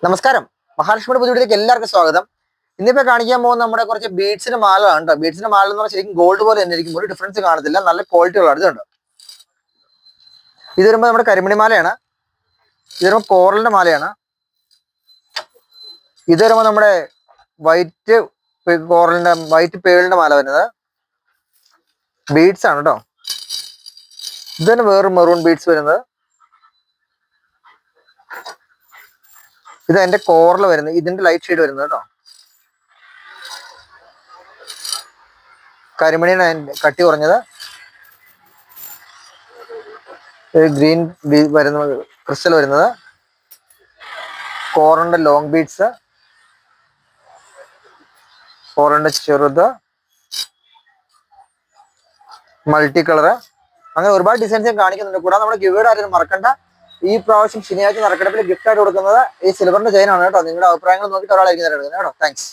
നമസ്കാരം. മഹാലക്ഷ്മിയുടെ പുതിയയിലേക്ക് എല്ലാവർക്കും സ്വാഗതം. ഇന്നിപ്പോ കാണിക്കാൻ പോകുന്ന നമ്മുടെ കുറച്ച് ബീഡ്സിന്റെ മാലയാണ് കേട്ടോ. ബീഡ്സിന്റെ മാല എന്ന് പറഞ്ഞാൽ ശരിക്കും ഗോൾഡ് പോലെ തന്നെ ഇരിക്കും, ഒരു ഡിഫറൻസ് കാണത്തില്ല, നല്ല ക്വാളിറ്റി ഉള്ള ഇതുണ്ട്. ഇത് വരുമ്പോൾ നമ്മുടെ കരിമണി മാലയാണ്. ഇത് വരുമ്പോൾ കോറലിന്റെ മാലയാണ്. ഇത് വരുമ്പോൾ നമ്മുടെ വൈറ്റ് കോറലിന്റെ വൈറ്റ് പേളിന്റെ മാല വരുന്നത് ബീഡ്സ് ആണ് കേട്ടോ. ഇത് തന്നെ വേറെ മെറൂൺ ബീഡ്സ് വരുന്നത്. ഇത് അതിന്റെ കോറിൽ വരുന്നത്, ഇതിന്റെ ലൈറ്റ് ഷെയ്ഡ് വരുന്നത് കേട്ടോ. കരിമണിയാണ് കട്ടി കുറഞ്ഞത്. ഗ്രീൻ വരുന്നത്, ക്രിസ്റ്റൽ വരുന്നത്. കോറിന്റെ ലോങ് ബീഡ്സ്, കോറിന്റെ ചെറുത്, മൾട്ടി കളറ്, അങ്ങനെ ഒരുപാട് ഡിസൈൻസ് കാണിക്കുന്നുണ്ട്. കൂടാതെ നമ്മുടെ ഗിവേഡ് ആരും മറക്കണ്ട, ഈ പ്രാവശ്യം ശനിയാഴ്ച നറുക്കെടുപ്പിൽ ഗിഫ്റ്റ് ആയിട്ട് കൊടുക്കുന്നത് ഈ സിൽവറിന്റെ ചെയിൻ ആണ് കേട്ടോ. നിങ്ങളുടെ അഭിപ്രായങ്ങൾ നോക്കിയിട്ട് ഒരാളായിരിക്കും കേട്ടോ. താങ്ക്സ്.